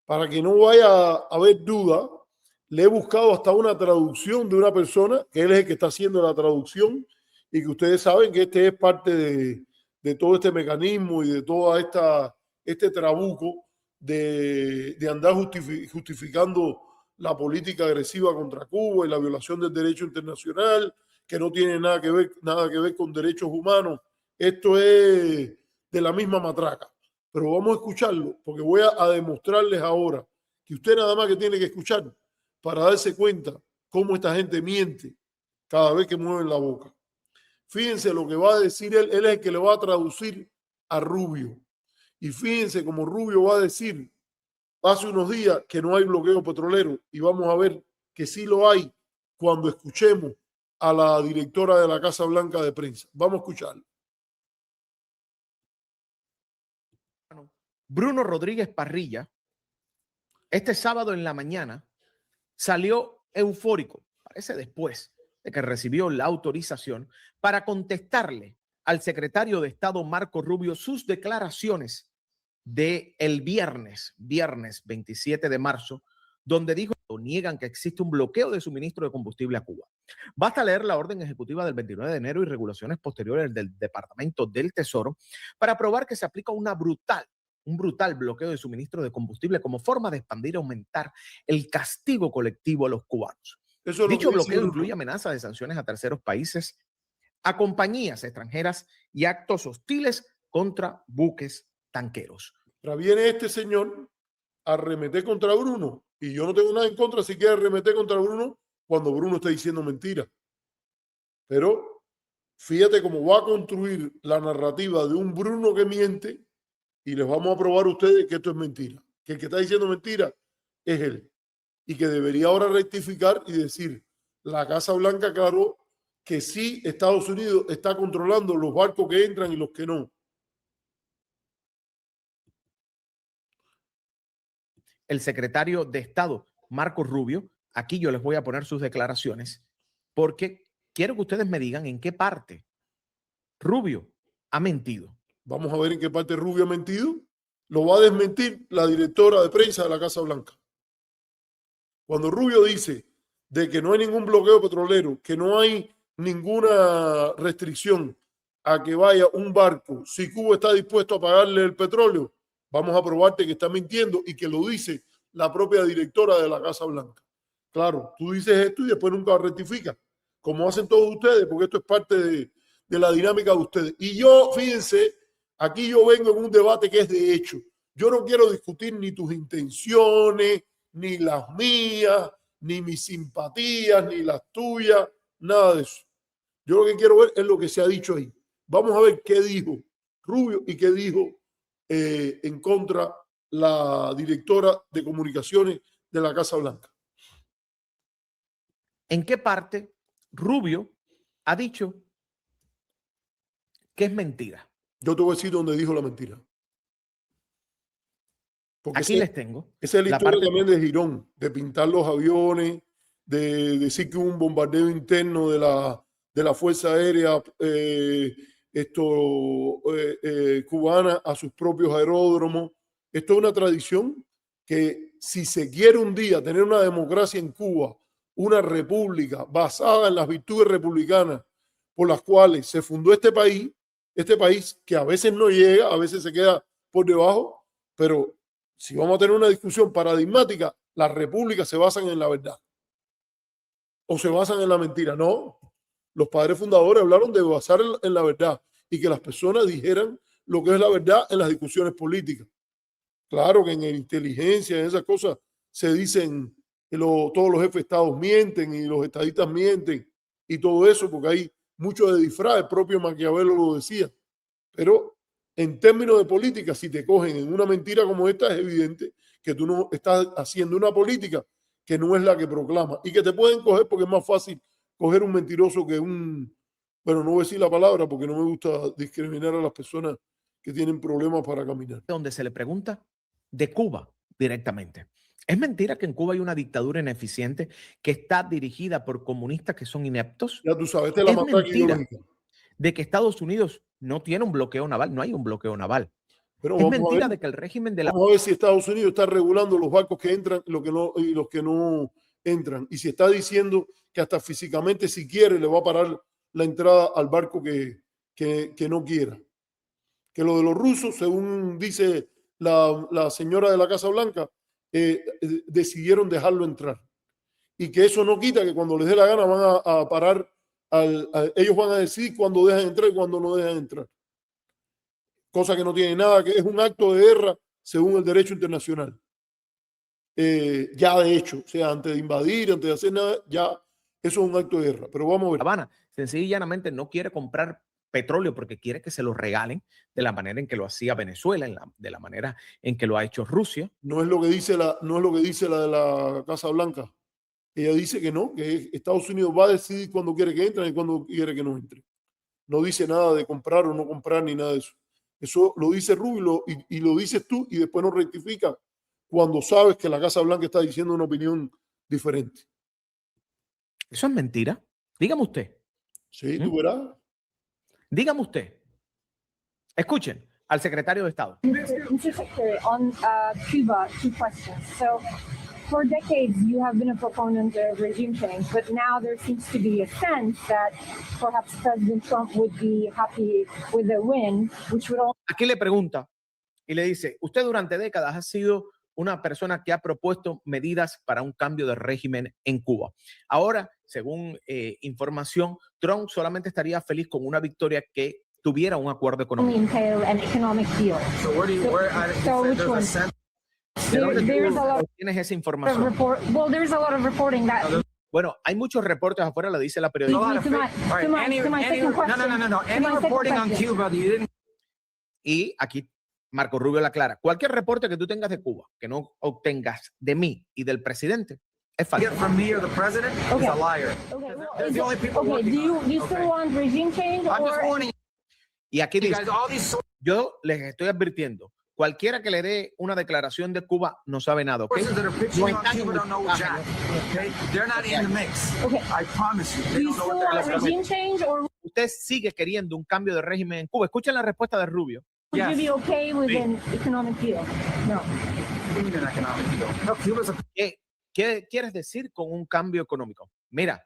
Para que no vaya a haber duda, le he buscado hasta una traducción de una persona, que él es el que está haciendo la traducción, y que ustedes saben que este es parte de todo este mecanismo y de toda este trabuco de andar justificando la política agresiva contra Cuba y la violación del derecho internacional, que no tiene nada que ver con derechos humanos. Esto es de la misma matraca. Pero vamos a escucharlo, porque voy a demostrarles ahora que usted nada más que tiene que escuchar para darse cuenta cómo esta gente miente cada vez que mueven la boca. Fíjense lo que va a decir él es el que le va a traducir a Rubio. Y fíjense cómo Rubio va a decir hace unos días que no hay bloqueo petrolero, y vamos a ver que sí lo hay cuando escuchemos a la directora de la Casa Blanca de Prensa. Vamos a escucharlo. Bruno Rodríguez Parrilla, este sábado en la mañana, salió eufórico, parece después de que recibió la autorización para contestarle al secretario de Estado Marco Rubio sus declaraciones del viernes 27 de marzo, donde dijo que niegan que existe un bloqueo de suministro de combustible a Cuba. Basta leer la orden ejecutiva del 29 de enero y regulaciones posteriores del Departamento del Tesoro para probar que se aplica un brutal bloqueo de suministro de combustible como forma de expandir y aumentar el castigo colectivo a los cubanos. Dicho bloqueo incluye amenazas de sanciones a terceros países, a compañías extranjeras y actos hostiles contra buques tanqueros. Ahora viene este señor a arremeter contra Bruno, y yo no tengo nada en contra si quiere arremeter contra Bruno cuando Bruno está diciendo mentiras. Pero fíjate cómo va a construir la narrativa de un Bruno que miente, y les vamos a probar a ustedes que esto es mentira, que el que está diciendo mentira es él, y que debería ahora rectificar y decir: la Casa Blanca aclaró que sí, Estados Unidos está controlando los barcos que entran y los que no. El secretario de Estado, Marco Rubio, aquí yo les voy a poner sus declaraciones, porque quiero que ustedes me digan en qué parte Rubio ha mentido. Vamos a ver en qué parte Rubio ha mentido. Lo va a desmentir la directora de prensa de la Casa Blanca. Cuando Rubio dice de que no hay ningún bloqueo petrolero, que no hay ninguna restricción a que vaya un barco, si Cuba está dispuesto a pagarle el petróleo, vamos a probarte que está mintiendo, y que lo dice la propia directora de la Casa Blanca. Claro, tú dices esto y después nunca rectificas, como hacen todos ustedes, porque esto es parte de la dinámica de ustedes. Y yo, fíjense, aquí yo vengo en un debate que es de hecho. Yo no quiero discutir ni tus intenciones, ni las mías, ni mis simpatías, ni las tuyas, nada de eso. Yo lo que quiero ver es lo que se ha dicho ahí. Vamos a ver qué dijo Rubio y qué dijo en contra la directora de comunicaciones de la Casa Blanca. ¿En qué parte Rubio ha dicho que es mentira? Yo te voy a decir dónde dijo la mentira. Porque aquí les tengo. Esa es la historia también de Girón, de pintar los aviones, de decir que hubo un bombardeo interno de la Fuerza Aérea cubana a sus propios aeródromos. Esto es una tradición que, si se quiere un día tener una democracia en Cuba, una república basada en las virtudes republicanas por las cuales se fundó este país que a veces no llega, a veces se queda por debajo, pero si vamos a tener una discusión paradigmática, las repúblicas se basan en la verdad o se basan en la mentira. No, los padres fundadores hablaron de basar en la verdad y que las personas dijeran lo que es la verdad en las discusiones políticas. Claro que en inteligencia, en esas cosas, se dicen que todos los jefes de Estado mienten y los estadistas mienten y todo eso, porque hay mucho de disfraz. El propio Maquiavelo lo decía. Pero en términos de política, si te cogen en una mentira como esta, es evidente que tú no estás haciendo una política que no es la que proclama y que te pueden coger porque es más fácil coger un mentiroso que un, bueno, no voy a decir la palabra porque no me gusta discriminar a las personas que tienen problemas para caminar. Donde se le pregunta de Cuba directamente. ¿Es mentira que en Cuba hay una dictadura ineficiente que está dirigida por comunistas que son ineptos? Ya tú sabes, esta es la Es matraca mentira ideológica. de que Estados Unidos no tiene un bloqueo naval, no hay un bloqueo naval. Pero Es vamos a mentira ver, de que el régimen de la... vamos a ver si Estados Unidos está regulando los barcos que entran y los que no entran. Y si está diciendo que hasta físicamente, si quiere, le va a parar la entrada al barco que no quiera. Que lo de los rusos, según dice la señora de la Casa Blanca, decidieron dejarlo entrar. Y que eso no quita que cuando les dé la gana van a parar, ellos van a decidir cuándo dejan entrar y cuándo no dejan entrar. Cosa que no tiene nada, que es un acto de guerra según el derecho internacional. Ya de hecho, o sea, antes de invadir, antes de hacer nada, ya eso es un acto de guerra. Pero vamos a ver. Habana sencilla y llanamente no quiere comprar petróleo porque quiere que se lo regalen de la manera en que lo hacía Venezuela, de la manera en que lo ha hecho Rusia. No es lo que dice no es lo que dice la de la Casa Blanca. Ella dice que no, que Estados Unidos va a decidir cuándo quiere que entren y cuándo quiere que no entren. No dice nada de comprar o no comprar ni nada de eso. Eso lo dice Rubio y lo dices tú y después no rectifica cuando sabes que la Casa Blanca está diciendo una opinión diferente. Eso es mentira. Dígame usted. Sí, tú verás. Dígame usted. Escuchen al secretario de Estado. Mr. Secretary, on Cuba, 2 questions. So, for decades, you have been a proponent of regime change, but now there seems to be a sense that perhaps President Trump would be happy with a win, which would also... Aquí le pregunta y le dice, usted durante décadas ha sido una persona que ha propuesto medidas para un cambio de régimen en Cuba. Ahora, según información, Trump solamente estaría feliz con una victoria que tuviera un acuerdo económico. ¿Tienes esa información? Bueno, hay muchos reportes afuera, lo dice la periodista. Y aquí Marco Rubio la aclara. Cualquier reporte que tú tengas de Cuba, que no obtengas de mí y del presidente, es falso. Y aquí dice, yo les estoy advirtiendo, cualquiera que le dé una declaración de Cuba no sabe nada. ¿Okay? No están en Usted sigue queriendo un cambio de régimen en Cuba. Escuchen la respuesta de Rubio. ¿Qué quieres decir con un cambio económico? Mira,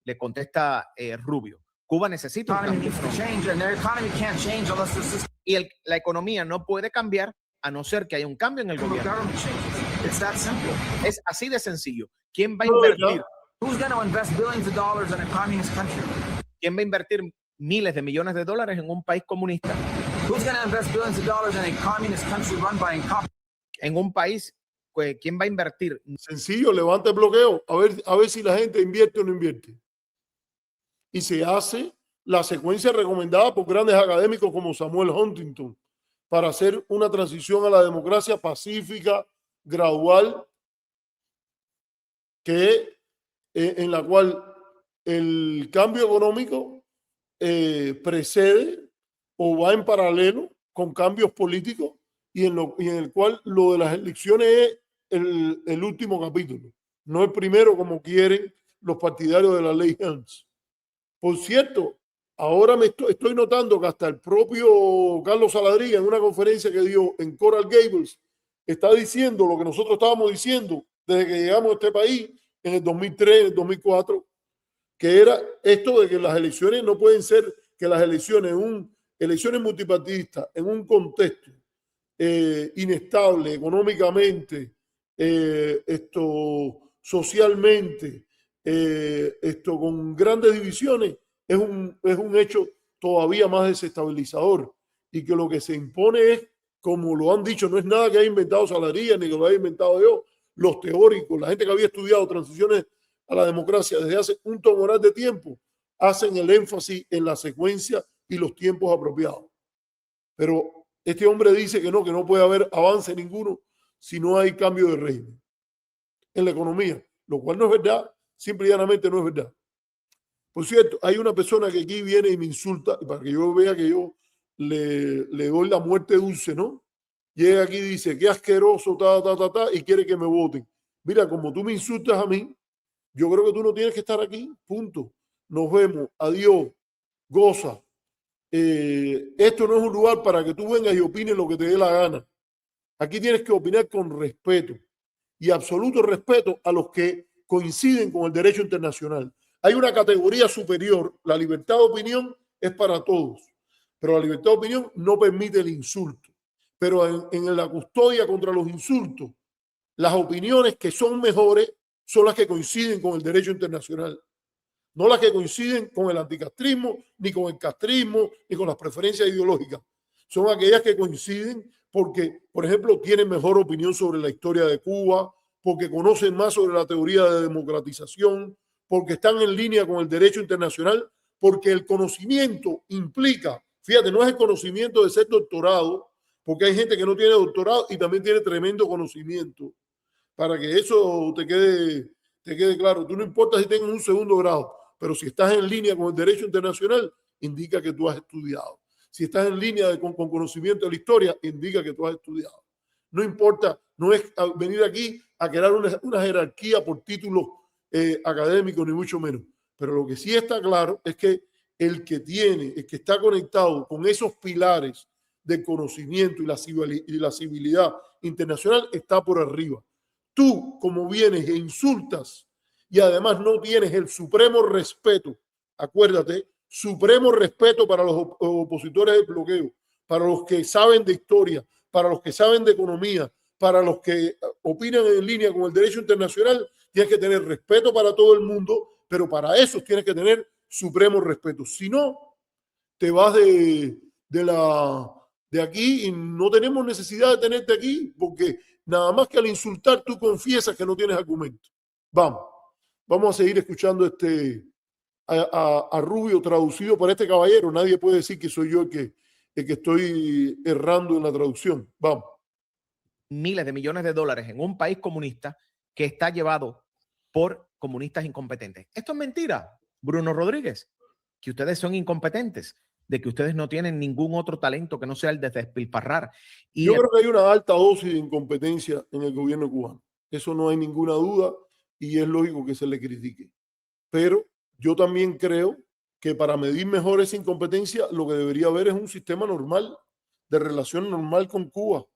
le contesta Rubio. Cuba necesita un cambio económico. Y la economía no puede cambiar a no ser que haya un cambio en el gobierno. Es así de sencillo. ¿Quién va a invertir? ¿Quién va a invertir miles de millones de dólares en un país comunista? En un país, ¿quién va a invertir? Sencillo, levanta el bloqueo, a ver si la gente invierte o no invierte. Y se hace la secuencia recomendada por grandes académicos como Samuel Huntington para hacer una transición a la democracia pacífica, gradual, en la cual el cambio económico precede o va en paralelo con cambios políticos y en el cual lo de las elecciones es el último capítulo, no el primero como quieren los partidarios de la ley Helms. Por cierto, ahora estoy notando que hasta el propio Carlos Saladriga en una conferencia que dio en Coral Gables está diciendo lo que nosotros estábamos diciendo desde que llegamos a este país en el 2003, en el 2004, que era esto de que las elecciones no pueden ser que las elecciones, elecciones multipartidistas en un contexto inestable económicamente, socialmente, con grandes divisiones, es un hecho todavía más desestabilizador y que lo que se impone es como lo han dicho, no es nada que haya inventado Salaría ni que lo haya inventado yo. Los teóricos, la gente que había estudiado transiciones a la democracia desde hace un tomoral de tiempo, hacen el énfasis en la secuencia y los tiempos apropiados. Pero este hombre dice que no puede haber avance ninguno si no hay cambio de régimen en la economía, lo cual no es verdad, simple y llanamente no es verdad. Por cierto, hay una persona que aquí viene y me insulta, y para que yo vea que yo le doy la muerte dulce, ¿no? Llega aquí y dice, qué asqueroso, y quiere que me voten. Mira, como tú me insultas a mí, yo creo que tú no tienes que estar aquí, punto. Nos vemos, adiós, goza. Esto no es un lugar para que tú vengas y opines lo que te dé la gana. Aquí tienes que opinar con respeto y absoluto respeto a los que coinciden con el derecho internacional. Hay una categoría superior, la libertad de opinión es para todos, pero la libertad de opinión no permite el insulto. Pero en la custodia contra los insultos, las opiniones que son mejores son las que coinciden con el derecho internacional, no las que coinciden con el anticastrismo, ni con el castrismo, ni con las preferencias ideológicas. Son aquellas que coinciden porque, por ejemplo, tienen mejor opinión sobre la historia de Cuba, porque conocen más sobre la teoría de democratización, porque están en línea con el derecho internacional, porque el conocimiento implica, fíjate, no es el conocimiento de ser doctorado, porque hay gente que no tiene doctorado y también tiene tremendo conocimiento. Para que eso te quede claro. Tú no importa si tengas un segundo grado, pero si estás en línea con el derecho internacional, indica que tú has estudiado. Si estás en línea con conocimiento de la historia, indica que tú has estudiado. No importa, no es venir aquí a crear una jerarquía por títulos académicos, ni mucho menos. Pero lo que sí está claro es que el que está conectado con esos pilares del conocimiento y la civilidad internacional está por arriba. Tú, como vienes e insultas y además no tienes el supremo respeto, acuérdate, supremo respeto para los opositores del bloqueo, para los que saben de historia, para los que saben de economía, para los que opinan en línea con el derecho internacional, tienes que tener respeto para todo el mundo, pero para eso tienes que tener supremo respeto. Si no, te vas de aquí y no tenemos necesidad de tenerte aquí, porque nada más que al insultar tú confiesas que no tienes argumento. Vamos a seguir escuchando a Rubio traducido por este caballero. Nadie puede decir que soy yo el que estoy errando en la traducción. Vamos. Miles de millones de dólares en un país comunista que está llevado por comunistas incompetentes. Esto es mentira, Bruno Rodríguez, que ustedes son incompetentes, de que ustedes no tienen ningún otro talento que no sea el de despilfarrar. Yo creo que hay una alta dosis de incompetencia en el gobierno cubano. Eso no hay ninguna duda y es lógico que se le critique. Pero yo también creo que para medir mejor esa incompetencia lo que debería haber es un sistema normal, de relación normal con Cuba,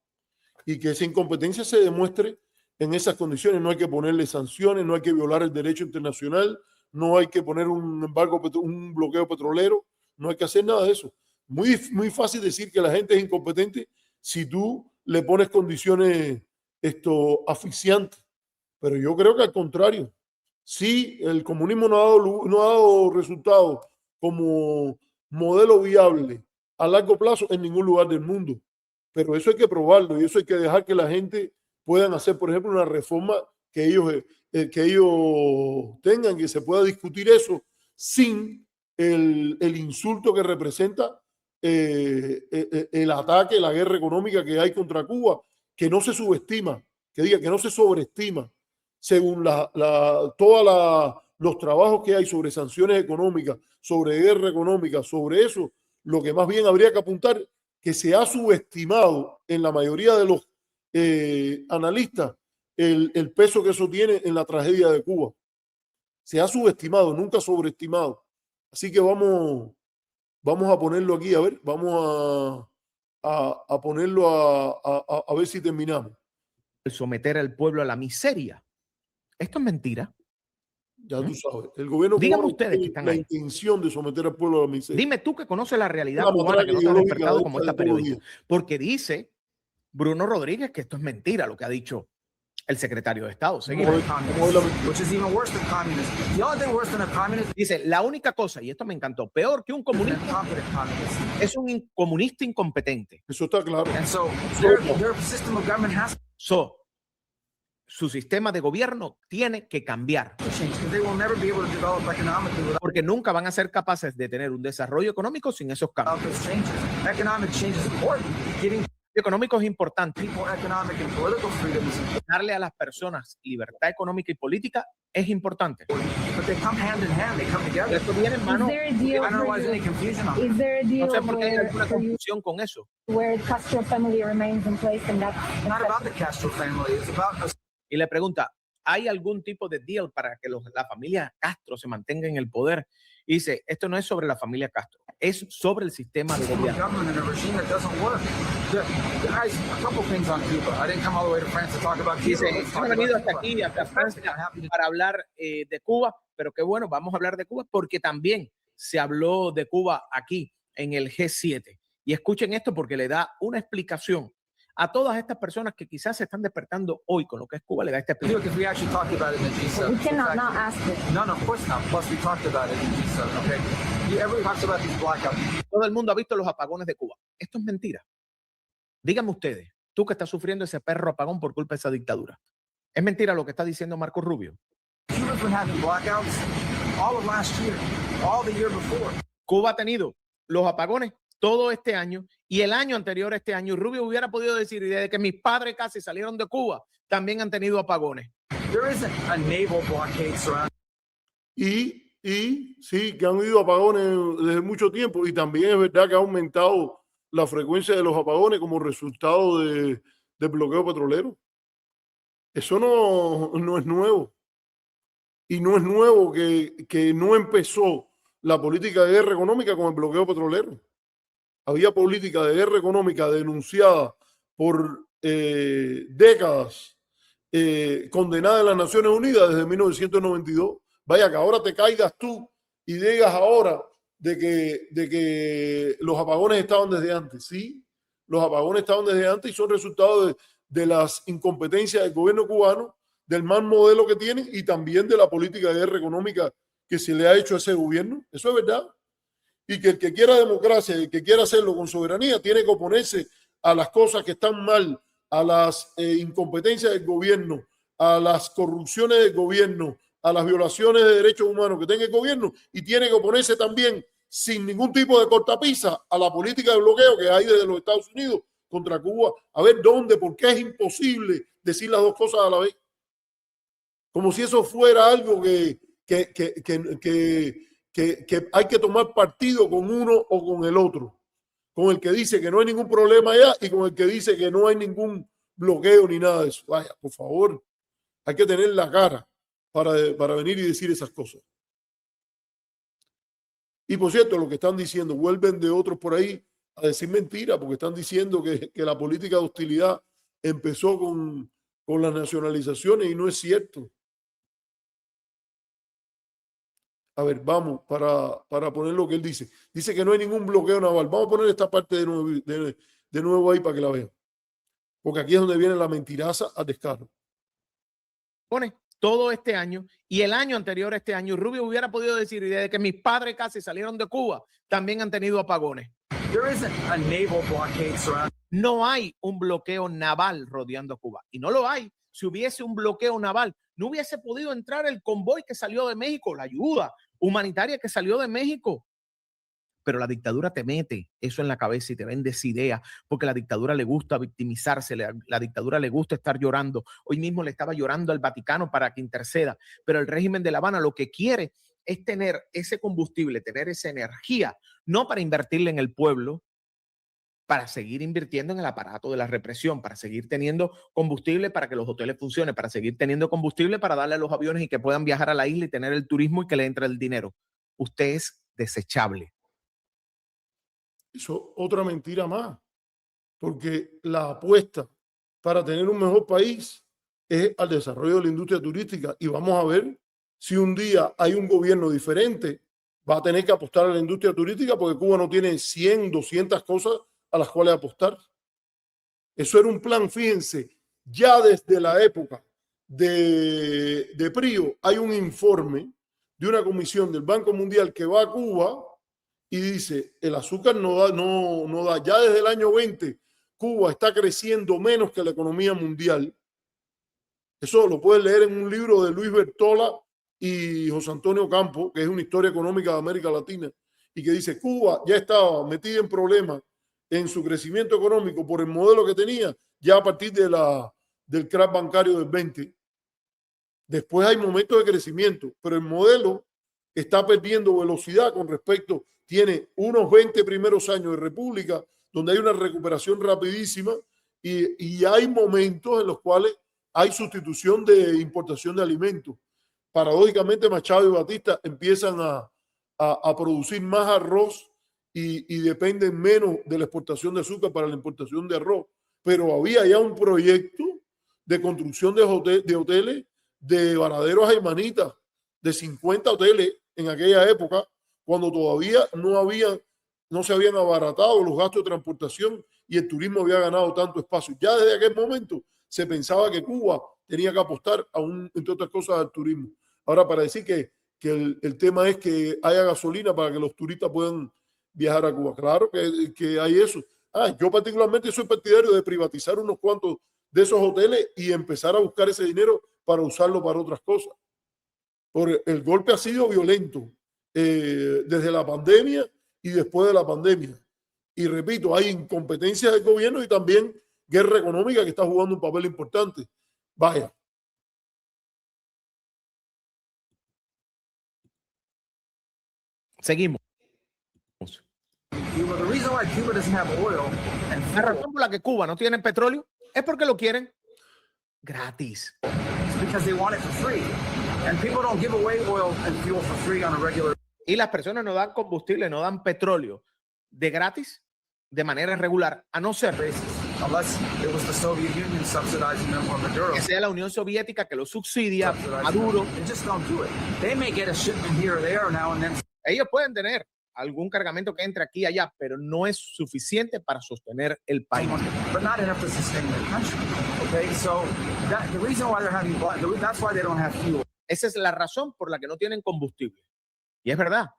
y que esa incompetencia se demuestre en esas condiciones. No hay que ponerle sanciones, no hay que violar el derecho internacional, no hay que poner un embargo, un bloqueo petrolero, no hay que hacer nada de eso. Muy fácil decir que la gente es incompetente si tú le pones condiciones asfixiantes. Pero yo creo que al contrario, sí, el comunismo no ha dado resultados como modelo viable a largo plazo en ningún lugar del mundo. Pero eso hay que probarlo y eso hay que dejar que la gente puedan hacer, por ejemplo, una reforma que ellos tengan, que se pueda discutir eso sin el insulto que representa el ataque, la guerra económica que hay contra Cuba, que no se subestima, que no se sobreestima, según todos los trabajos que hay sobre sanciones económicas, sobre guerra económica, sobre eso, lo que más bien habría que apuntar, que se ha subestimado en la mayoría de los analistas el peso que eso tiene en la tragedia de Cuba. Se ha subestimado, nunca sobreestimado. Así que vamos a ponerlo aquí, a ver, vamos a ponerlo a ver si terminamos. Someter al pueblo a la miseria. Esto es mentira. Ya tú sabes, el gobierno díganme ustedes que están la ahí. Intención de someter al pueblo a la miseria. Dime tú que conoces la realidad cubana, que no te has despertado como esta periodista. Porque dice Bruno Rodríguez que esto es mentira lo que ha dicho El secretario de Estado, seguimos. Which is even worse than communism. The only thing worse than a communist Dice, la única cosa, y esto me encantó, peor que un is an comunista incompetent communist. es un comunista incompetente. Eso está claro. And so their system of government has Su sistema de gobierno tiene que cambiar, to change because they will never be able to develop economically without porque nunca van a ser capaces de tener un desarrollo económico sin esos cambios. those changes. Economic change is important. Giving El económico es importante. people economic and political freedom is important, Darle a las personas libertad económica y política es importante. but they come hand in hand. They come together. Esto viene en Is mano. there a I deal don't know why for there's any you? confusion on that. Is there a No deal sé por qué hay alguna for you confusión con eso. where the Castro family remains in place and that's It's not about the Castro family. It's about us. Y le pregunta, ¿hay algún tipo de deal para que la familia Castro se mantenga en el poder? Y dice, esto no es sobre la familia Castro, es sobre el sistema de A gobierno. government and a regime that doesn't work. Guys, a couple things on Cuba. I didn't come all the way to France to talk about Cuba. Dice, Let's he talk venido about hasta Cuba. aquí, hasta Francia, I'm happy to para hablar de Cuba, pero qué bueno, vamos a hablar de Cuba porque también se habló de Cuba aquí en el G7. Y escuchen esto porque le da una explicación a todas estas personas que quizás se están despertando hoy con lo que es Cuba, le da esta explicación. because we actually talked about it in the G7. we cannot In fact, not ask it. No, of course not. Plus, we talked about it in the G7, okay? Everybody talks about these blackouts. Todo el mundo ha visto los apagones de Cuba. Esto es mentira. Díganme ustedes, tú que estás sufriendo ese perro apagón por culpa de esa dictadura. ¿Es mentira lo que está diciendo Marco Rubio? Cuba's been having blackouts all of last year, all the year before. Cuba ha tenido los apagones todo este año y el año anterior a este año. Rubio hubiera podido decir, y desde que mis padres casi salieron de Cuba, también han tenido apagones. There isn't a naval blockade surrounding Y sí, que han habido apagones desde mucho tiempo y también es verdad que ha aumentado la frecuencia de los apagones como resultado del bloqueo petrolero. Eso no es nuevo. Y no es nuevo que no empezó la política de guerra económica con el bloqueo petrolero. Había política de guerra económica denunciada por décadas, condenada en las Naciones Unidas desde 1992. Vaya, que ahora te caigas tú y digas ahora de que los apagones estaban desde antes. Sí, los apagones estaban desde antes y son resultado de las incompetencias del gobierno cubano, del mal modelo que tienen y también de la política de guerra económica que se le ha hecho a ese gobierno. Eso es verdad. Y que el que quiera democracia, el que quiera hacerlo con soberanía, tiene que oponerse a las cosas que están mal, a las incompetencias del gobierno, a las corrupciones del gobierno, a las violaciones de derechos humanos que tenga el gobierno y tiene que oponerse también sin ningún tipo de cortapisa a la política de bloqueo que hay desde los Estados Unidos contra Cuba. A ver dónde, por qué es imposible decir las dos cosas a la vez. Como si eso fuera algo que hay que tomar partido con uno o con el otro. Con el que dice que no hay ningún problema allá y con el que dice que no hay ningún bloqueo ni nada de eso. Vaya, por favor, hay que tener la cara para venir y decir esas cosas. Y por cierto, lo que están diciendo, vuelven de otros por ahí a decir mentira, porque están diciendo que la política de hostilidad empezó con las nacionalizaciones y no es cierto. A ver, vamos, para poner lo que él dice. Dice que no hay ningún bloqueo naval. Vamos a poner esta parte de nuevo ahí para que la vean. Porque aquí es donde viene la mentiraza a descaro. Pone todo este año y el año anterior a este año, Rubio hubiera podido decir, y desde que mis padres casi salieron de Cuba, también han tenido apagones. There isn't a naval blockade surrounding No hay un bloqueo naval rodeando Cuba. Y no lo hay. Si hubiese un bloqueo naval, no hubiese podido entrar el convoy que salió de México, la ayuda humanitaria que salió de México. Pero la dictadura te mete eso en la cabeza y te vende esa idea, porque a la dictadura le gusta victimizarse, la dictadura le gusta estar llorando. Hoy mismo le estaba llorando al Vaticano para que interceda, pero el régimen de La Habana lo que quiere es tener ese combustible, tener esa energía, no para invertirle en el pueblo, para seguir invirtiendo en el aparato de la represión, para seguir teniendo combustible para que los hoteles funcionen, para seguir teniendo combustible para darle a los aviones y que puedan viajar a la isla y tener el turismo y que le entre el dinero. Usted es desechable. Eso otra mentira más, porque la apuesta para tener un mejor país es al desarrollo de la industria turística y vamos a ver si un día hay un gobierno diferente, va a tener que apostar a la industria turística porque Cuba no tiene 100, 200 cosas a las cuales apostar. Eso era un plan, fíjense, ya desde la época de PRIO hay un informe de una comisión del Banco Mundial que va a Cuba y dice, el azúcar no da. Ya desde el año 20, Cuba está creciendo menos que la economía mundial. Eso lo puedes leer en un libro de Luis Bertola y José Antonio Campo, que es una historia económica de América Latina, y que dice, Cuba ya estaba metida en problemas en su crecimiento económico por el modelo que tenía ya a partir del crack bancario del 20. Después hay momentos de crecimiento, pero el modelo está perdiendo velocidad con respecto, tiene unos 20 primeros años de república donde hay una recuperación rapidísima y hay momentos en los cuales hay sustitución de importación de alimentos. Paradójicamente, Machado y Batista empiezan a producir más arroz y dependen menos de la exportación de azúcar para la importación de arroz. Pero había ya un proyecto de construcción de hoteles, de Varaderos Aymanitas, de 50 hoteles en aquella época, cuando todavía no se habían abaratado los gastos de transportación y el turismo había ganado tanto espacio. Ya desde aquel momento se pensaba que Cuba tenía que apostar entre otras cosas, al turismo. Ahora, para decir que el tema es que haya gasolina para que los turistas puedan viajar a Cuba. Claro que hay eso. Yo particularmente soy partidario de privatizar unos cuantos de esos hoteles y empezar a buscar ese dinero para usarlo para otras cosas. Porque el golpe ha sido violento desde la pandemia y después de la pandemia. Y repito, hay incompetencia del gobierno y también guerra económica que está jugando un papel importante. Vaya. Seguimos. La razón por la que Cuba no tiene petróleo es porque lo quieren gratis. Y las personas no dan combustible, no dan petróleo de gratis de manera regular, a no ser que sea la Unión Soviética que lo subsidia, Maduro. Ellos pueden tener algún cargamento que entre aquí y allá, pero no es suficiente para sostener el país. Esa es la razón por la que no tienen combustible. Y es verdad.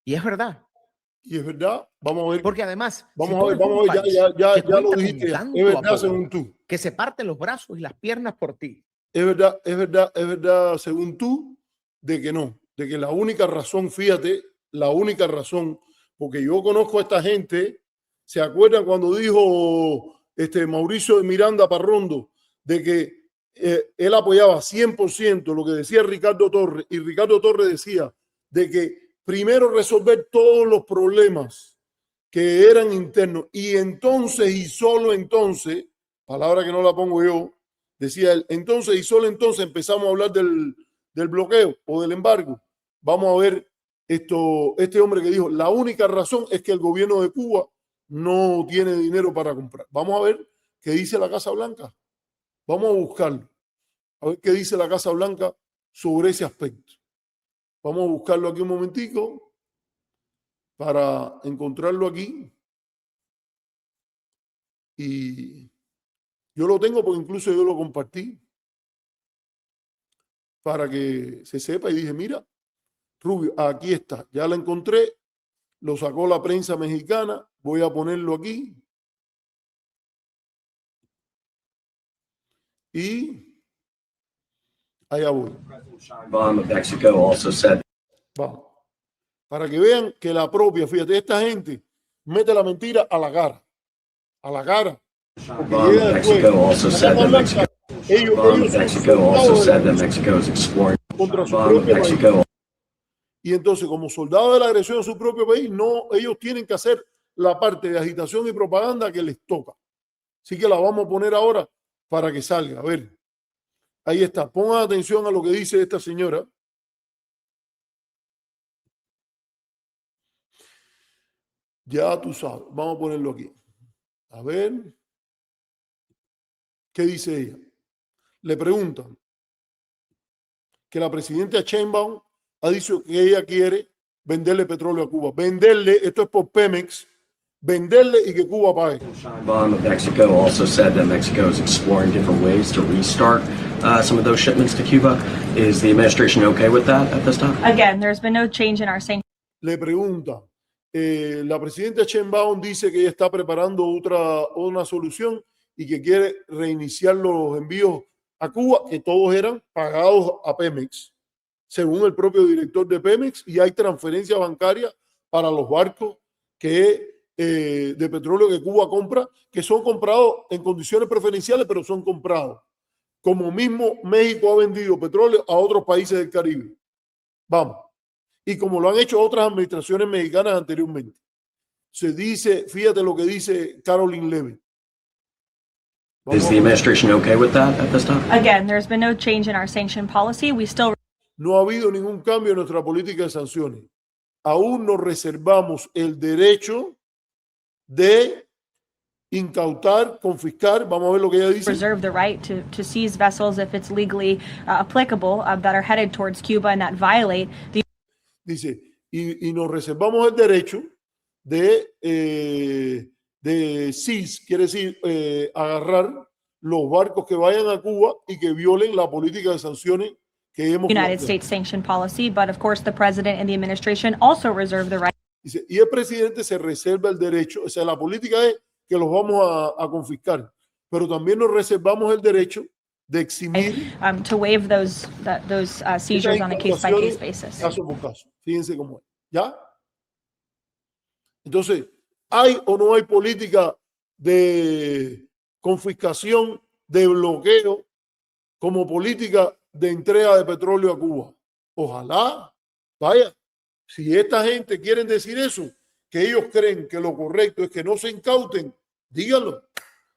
Y es verdad. Y es verdad, vamos a ver. Porque además, vamos a ver, ya lo dijiste. Es verdad, según tú. Que se parten los brazos y las piernas por ti. Es verdad, según tú, de que no. De que la única razón, fíjate, la única razón, porque yo conozco a esta gente, ¿se acuerdan cuando dijo Mauricio de Miranda Parrondo de que él apoyaba 100% lo que decía Ricardo Torres, y Ricardo Torres decía de que primero resolver todos los problemas que eran internos y entonces y solo entonces, palabra que no la pongo yo, decía él, entonces y solo entonces empezamos a hablar del bloqueo o del embargo. Vamos a ver este hombre que dijo, la única razón es que el gobierno de Cuba no tiene dinero para comprar. Vamos a ver qué dice la Casa Blanca. Vamos a buscarlo. A ver qué dice la Casa Blanca sobre ese aspecto. Vamos a buscarlo aquí un momentico para encontrarlo aquí. Y yo lo tengo porque incluso yo lo compartí para que se sepa y dije, mira, Rubio, aquí está, ya la encontré, lo sacó la prensa mexicana, voy a ponerlo aquí. Y allá voy. Vamos. Para que vean que la propia, fíjate, esta gente mete la mentira a la cara. A la cara. Contra su propio país. Y entonces, como soldados de la agresión a su propio país, ellos tienen que hacer la parte de agitación y propaganda que les toca. Así que la vamos a poner ahora para que salga. A ver, ahí está. Pongan atención a lo que dice esta señora. Ya tú sabes. Vamos a ponerlo aquí. A ver. ¿Qué dice ella? Le preguntan que la presidenta Sheinbaum ha dicho que ella quiere venderle petróleo a Cuba. Venderle, esto es por Pemex, venderle y que Cuba pague. Mexico also said that Mexico is exploring different ways to restart some of those shipments to Cuba. Is the administration okay with that at this time? Again, there's been no change in our sanctions. Le pregunta, la presidenta Sheinbaum dice que ella está preparando una solución y que quiere reiniciar los envíos a Cuba, que todos eran pagados a Pemex, según el propio director de Pemex, y hay transferencias bancarias para los barcos de petróleo que Cuba compra, que son comprados en condiciones preferenciales, pero son comprados. Como mismo México ha vendido petróleo a otros países del Caribe. Vamos. Y como lo han hecho otras administraciones mexicanas anteriormente. Se dice, fíjate lo que dice Caroline Levy. Is the administration okay with that at this time? Again, there's been no change in our sanction policy. We still No ha habido ningún cambio en nuestra política de sanciones. Aún nos reservamos el derecho de incautar, confiscar, vamos a ver lo que ella dice. reserve the right to seize vessels if it's legally applicable that are headed towards Cuba and that violate the Dice, y nos reservamos el derecho de seize, quiere decir agarrar los barcos que vayan a Cuba y que violen la política de sanciones que hemos United planteado. States sanction policy, but of course the president and the administration also reserve the right Dice, y el presidente se reserva el derecho, o sea, la política es que los vamos a confiscar, pero también nos reservamos el derecho de eximir to waive those seizures on a case-by-case basis. caso por caso. Fíjense cómo es. ¿Ya? Entonces, ¿hay o no hay política de confiscación, de bloqueo, como política de entrega de petróleo a Cuba? Ojalá, vaya, si esta gente quiere decir eso, que ellos creen que lo correcto es que no se incauten, díganlo.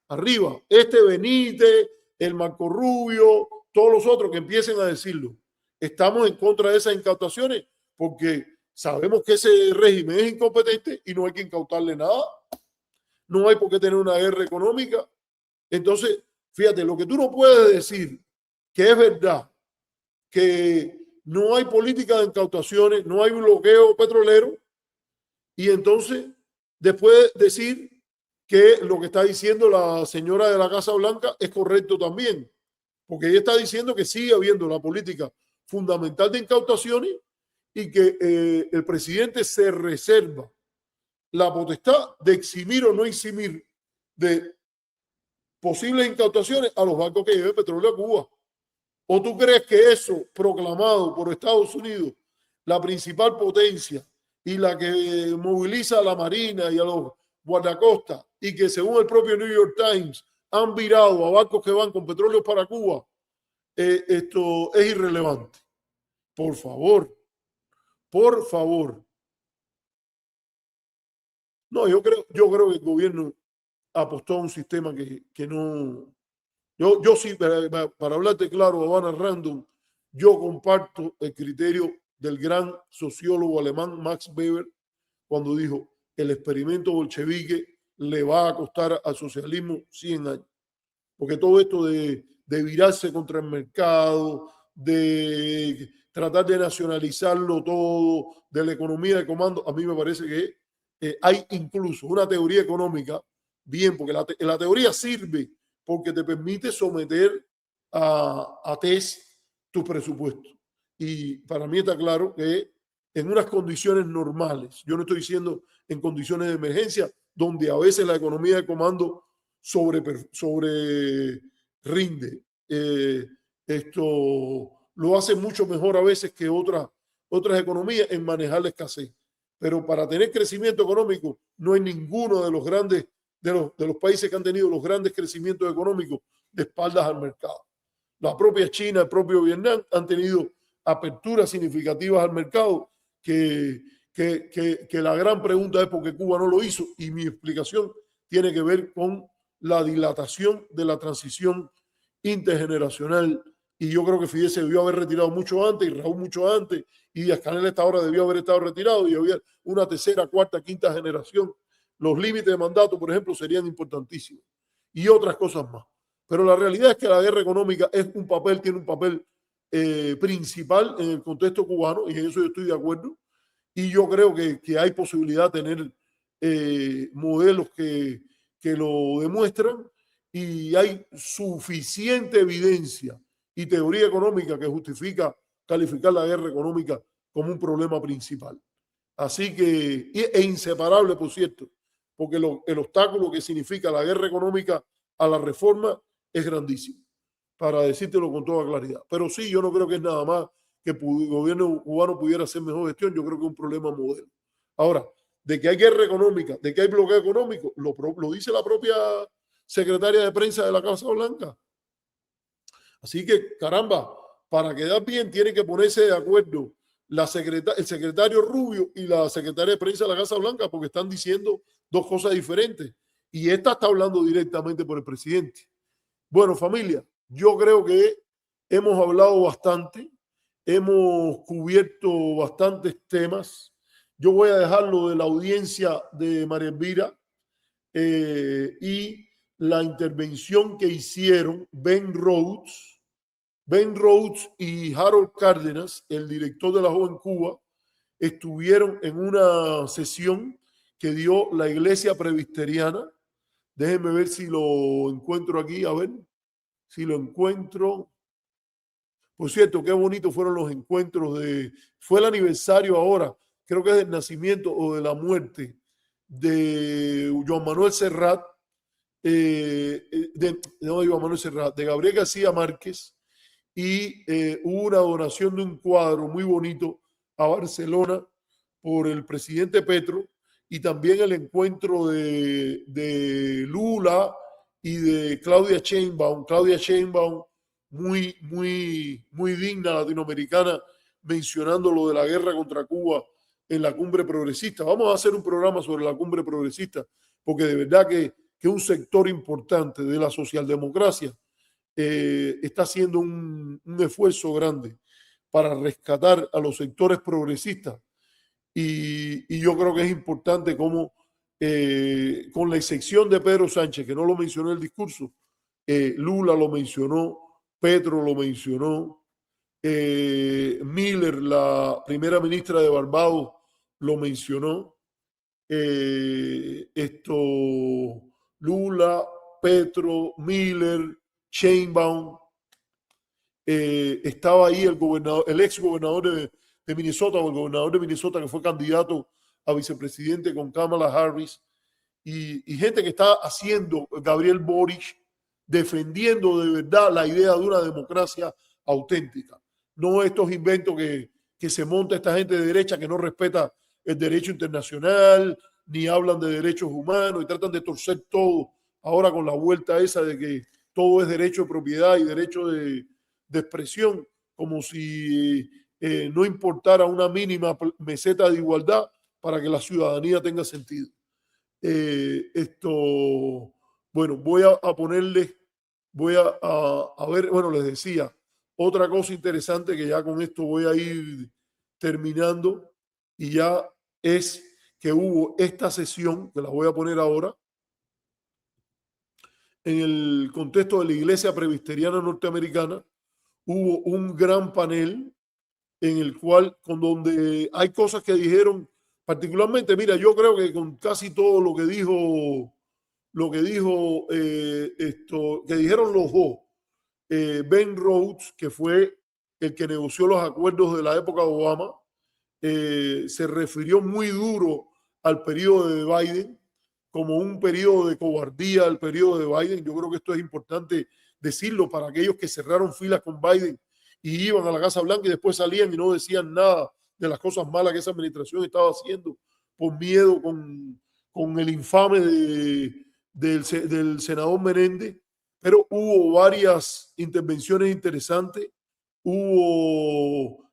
Arriba, Benítez, el Marco Rubio, todos los otros que empiecen a decirlo. Estamos en contra de esas incautaciones porque sabemos que ese régimen es incompetente y no hay que incautarle nada. No hay por qué tener una guerra económica. Entonces, fíjate, lo que tú no puedes decir que es verdad, que no hay política de incautaciones, no hay bloqueo petrolero, y entonces después decir que lo que está diciendo la señora de la Casa Blanca es correcto también, porque ella está diciendo que sigue habiendo la política fundamental de incautaciones y que el presidente se reserva la potestad de eximir o no eximir de posibles incautaciones a los barcos que lleven petróleo a Cuba. ¿O tú crees que eso proclamado por Estados Unidos, la principal potencia y la que moviliza a la Marina y a los guardacostas, y que según el propio New York Times han virado a barcos que van con petróleo para Cuba, esto es irrelevante? Por favor, por favor. No, yo creo que el gobierno apostó a un sistema que no... Yo sí, para hablarte claro, Habana Random, yo comparto el criterio del gran sociólogo alemán Max Weber cuando dijo: el experimento bolchevique le va a costar al socialismo 100 años. Porque todo esto de virarse contra el mercado, de tratar de nacionalizarlo todo, de la economía de comando, a mí me parece que hay incluso una teoría económica, bien, porque la teoría sirve porque te permite someter a test tu presupuesto. Y para mí está claro que en unas condiciones normales, yo no estoy diciendo en condiciones de emergencia, donde a veces la economía de comando sobre rinde. Esto lo hace mucho mejor a veces que otras economías en manejar la escasez. Pero para tener crecimiento económico no hay ninguno de los grandes de los países que han tenido los grandes crecimientos económicos de espaldas al mercado. La propia China, el propio Vietnam han tenido aperturas significativas al mercado que la gran pregunta es por qué Cuba no lo hizo, y mi explicación tiene que ver con la dilatación de la transición intergeneracional, y yo creo que Fidel se debió haber retirado mucho antes y Raúl mucho antes, y Díaz-Canel a esta hora debió haber estado retirado y había una tercera, cuarta, quinta generación. Los límites de mandato, por ejemplo, serían importantísimos y otras cosas más. Pero la realidad es que la guerra económica tiene un papel principal en el contexto cubano, y en eso yo estoy de acuerdo. Y yo creo que hay posibilidad de tener modelos que lo demuestran, y hay suficiente evidencia y teoría económica que justifica calificar la guerra económica como un problema principal. Así que, e inseparable, por cierto, porque el obstáculo que significa la guerra económica a la reforma es grandísimo, para decírtelo con toda claridad. Pero sí, yo no creo que es nada más que el gobierno cubano pudiera hacer mejor gestión, yo creo que es un problema modelo. Ahora, de que hay guerra económica, de que hay bloqueo económico, lo dice la propia secretaria de prensa de la Casa Blanca. Así que, caramba, para quedar bien tiene que ponerse de acuerdo el secretario Rubio y la secretaria de prensa de la Casa Blanca, porque están diciendo dos cosas diferentes. Y esta está hablando directamente por el presidente. Bueno, familia, yo creo que hemos hablado bastante, hemos cubierto bastantes temas. Yo voy a dejarlo de la audiencia de María Elvira y la intervención que hicieron Ben Rhodes y Harold Cárdenas, el director de la Joven Cuba, estuvieron en una sesión que dio la Iglesia Presbiteriana. Déjenme ver si lo encuentro aquí, a ver si lo encuentro. Por cierto, qué bonito fueron los encuentros fue el aniversario ahora, creo que es del nacimiento o de la muerte de Joan Manuel Serrat, de Gabriel García Márquez, y hubo una donación de un cuadro muy bonito a Barcelona por el presidente Petro, y también el encuentro de Lula y de Claudia Sheinbaum. Claudia Sheinbaum, muy digna latinoamericana, mencionando lo de la guerra contra Cuba en la cumbre progresista. Vamos a hacer un programa sobre la cumbre progresista, porque de verdad que un sector importante de la socialdemocracia está haciendo un esfuerzo grande para rescatar a los sectores progresistas, y yo creo que es importante como, con la excepción de Pedro Sánchez, que no lo mencionó en el discurso, Lula lo mencionó, Petro lo mencionó, Miller, la primera ministra de Barbados, lo mencionó, Lula, Petro, Miller, Sheinbaum, estaba ahí el ex gobernador de Minnesota, o el gobernador de Minnesota, que fue candidato a vicepresidente con Kamala Harris, y gente que está haciendo, Gabriel Boric, defendiendo de verdad la idea de una democracia auténtica. No estos inventos que se monta esta gente de derecha que no respeta el derecho internacional, ni hablan de derechos humanos y tratan de torcer todo ahora con la vuelta esa de que todo es derecho de propiedad y derecho de expresión, como si no importara una mínima meseta de igualdad para que la ciudadanía tenga sentido. Bueno, voy a ponerles, a ver, bueno, les decía, otra cosa interesante que ya con esto voy a ir terminando, y ya es que hubo esta sesión, que la voy a poner ahora, en el contexto de la Iglesia Presbiteriana Norteamericana. Hubo un gran panel en el cual, donde hay cosas que dijeron, particularmente, mira, yo creo que con casi todo lo que dijeron los dos, Ben Rhodes, que fue el que negoció los acuerdos de la época de Obama, se refirió muy duro al periodo de Biden como un periodo de cobardía, el periodo de Biden. Yo creo que esto es importante decirlo para aquellos que cerraron filas con Biden y iban a la Casa Blanca y después salían y no decían nada de las cosas malas que esa administración estaba haciendo por miedo con el infame del senador Menéndez. Pero hubo varias intervenciones interesantes. Hubo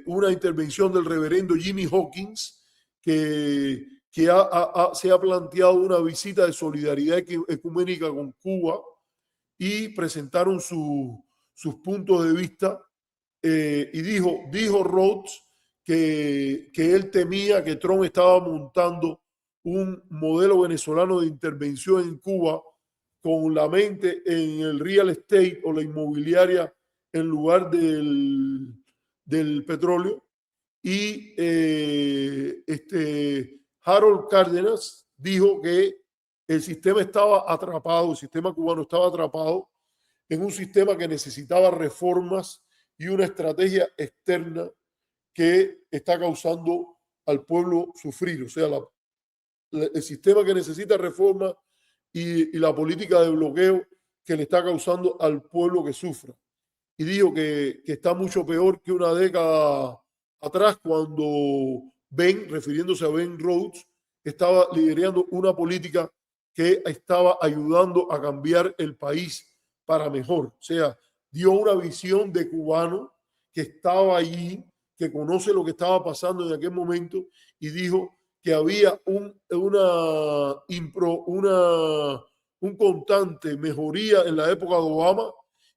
una intervención del reverendo Jimmy Hawkins, que se ha planteado una visita de solidaridad ecuménica con Cuba, y presentaron sus puntos de vista, y dijo Rhodes que él temía que Trump estaba montando un modelo venezolano de intervención en Cuba con la mente en el real estate o la inmobiliaria en lugar del petróleo. Y Harold Cárdenas dijo que el sistema estaba atrapado, el sistema cubano estaba atrapado en un sistema que necesitaba reformas y una estrategia externa que está causando al pueblo sufrir. O sea, el sistema que necesita reforma y la política de bloqueo que le está causando al pueblo que sufra. Y digo que está mucho peor que una década atrás, cuando Ben, refiriéndose a Ben Rhodes, estaba liderando una política que estaba ayudando a cambiar el país para mejor. O sea, dio una visión de cubano que estaba allí, que conoce lo que estaba pasando en aquel momento, y dijo que había un constante mejoría en la época de Obama,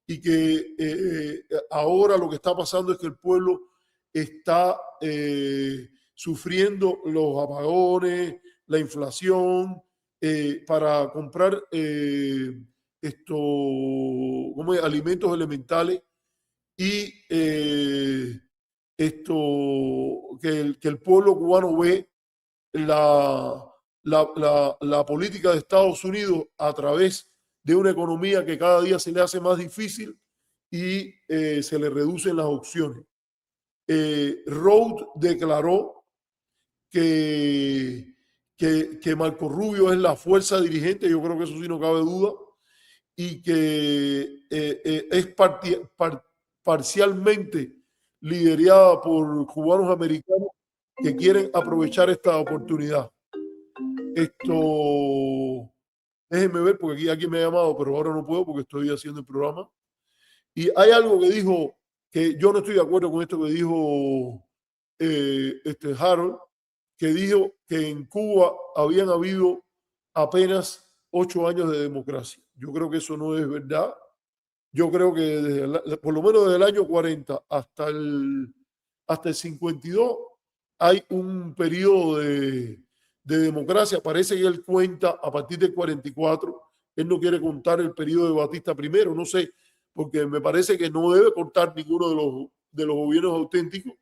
y que ahora lo que está pasando es que el pueblo está sufriendo los apagones, la inflación, para comprar alimentos elementales, y que el pueblo cubano ve la política de Estados Unidos a través de una economía que cada día se le hace más difícil y se le reducen las opciones. Rhodes declaró que Marco Rubio es la fuerza dirigente, yo creo que eso sí no cabe duda, y que es parcialmente liderada por cubanos americanos que quieren aprovechar esta oportunidad. Déjenme ver, porque aquí alguien me ha llamado, pero ahora no puedo porque estoy haciendo el programa. Y hay algo que dijo, que yo no estoy de acuerdo con esto que dijo Harold, que dijo que en Cuba habían habido apenas 8 años de democracia. Yo creo que eso no es verdad. Yo creo que por lo menos desde el año 40 hasta el 52 hay un periodo de democracia. Parece que él cuenta a partir del 44. Él no quiere contar el periodo de Batista primero, no sé, porque me parece que no debe contar ninguno de los gobiernos auténticos.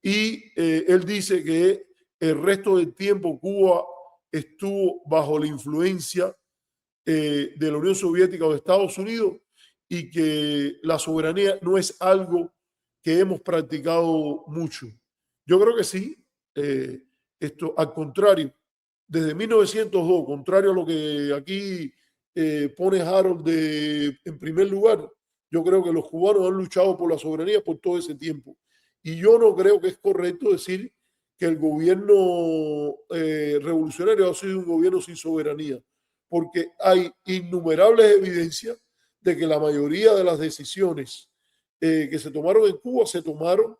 Y él dice que el resto del tiempo Cuba estuvo bajo la influencia de la Unión Soviética o de Estados Unidos, y que la soberanía no es algo que hemos practicado mucho. Yo creo que sí. Al contrario, desde 1902, contrario a lo que aquí pone Harold en primer lugar, yo creo que los cubanos han luchado por la soberanía por todo ese tiempo. Y yo no creo que es correcto decir que el gobierno revolucionario ha sido un gobierno sin soberanía, porque hay innumerables evidencias de que la mayoría de las decisiones que se tomaron en Cuba se tomaron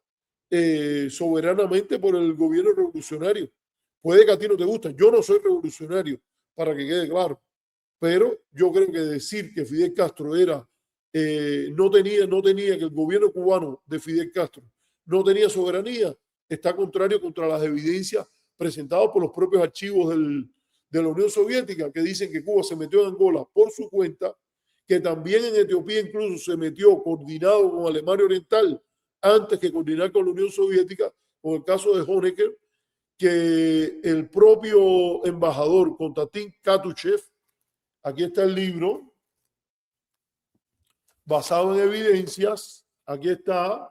soberanamente por el gobierno revolucionario. Puede que a ti no te guste, yo no soy revolucionario, para que quede claro, pero yo creo que decir que Fidel Castro era no tenía que el gobierno cubano de Fidel Castro no tenía soberanía, está contrario contra las evidencias presentadas por los propios archivos de la Unión Soviética, que dicen que Cuba se metió en Angola por su cuenta, que también en Etiopía incluso se metió coordinado con Alemania Oriental antes que coordinar con la Unión Soviética, con el caso de Honecker, que el propio embajador Konstantin Katuchev, aquí está el libro, basado en evidencias, aquí está,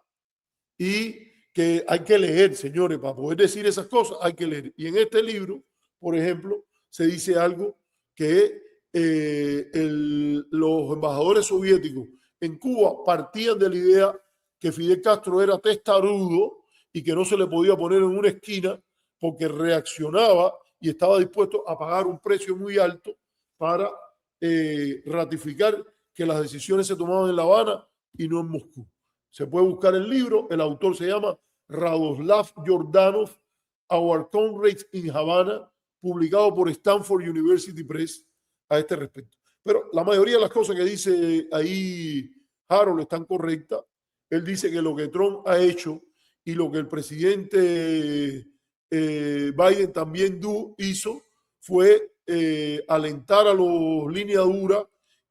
y que hay que leer, señores, para poder decir esas cosas hay que leer. Y en este libro, por ejemplo, se dice algo que los embajadores soviéticos en Cuba partían de la idea que Fidel Castro era testarudo y que no se le podía poner en una esquina porque reaccionaba y estaba dispuesto a pagar un precio muy alto para ratificar que las decisiones se tomaban en La Habana y no en Moscú. Se puede buscar el libro, el autor se llama Radoslav Jordanov, Our Comrades in Havana, publicado por Stanford University Press a este respecto. Pero la mayoría de las cosas que dice ahí Harold están correctas. Él dice que lo que Trump ha hecho y lo que el presidente Biden también hizo fue alentar a los líneas duras,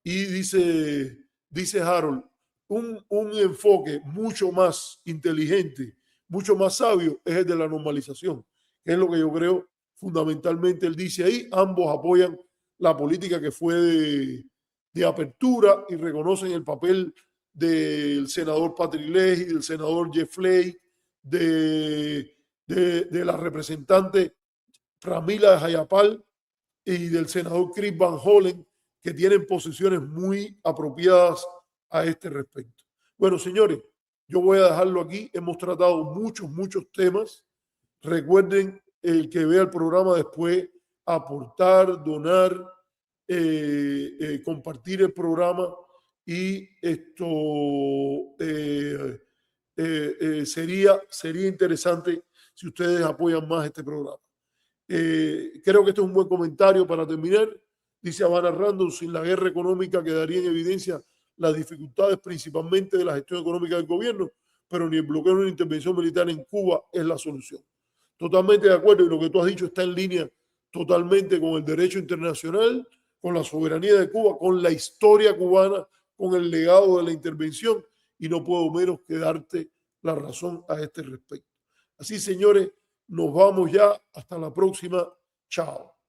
y dice Harold, un enfoque mucho más inteligente, mucho más sabio es el de la normalización, que es lo que yo creo fundamentalmente él dice ahí. Ambos apoyan la política que fue de apertura y reconocen el papel del senador Patrick Leahy, del senador Jeff Flake, de la representante Pramila Jayapal y del senador Chris Van Hollen, que tienen posiciones muy apropiadas a este respecto. Bueno, señores, yo voy a dejarlo aquí. Hemos tratado muchos temas. Recuerden, el que vea el programa después, aportar, donar, compartir el programa, y esto sería interesante si ustedes apoyan más este programa. Creo que este es un buen comentario para terminar. Dice Havana Random: sin la guerra económica quedaría en evidencia las dificultades principalmente de la gestión económica del gobierno, pero ni el bloqueo ni la intervención militar en Cuba es la solución. Totalmente de acuerdo, y lo que tú has dicho está en línea totalmente con el derecho internacional, con la soberanía de Cuba, con la historia cubana, con el legado de la intervención, y no puedo menos que darte la razón a este respecto. Así, señores, nos vamos ya. Hasta la próxima. Chao.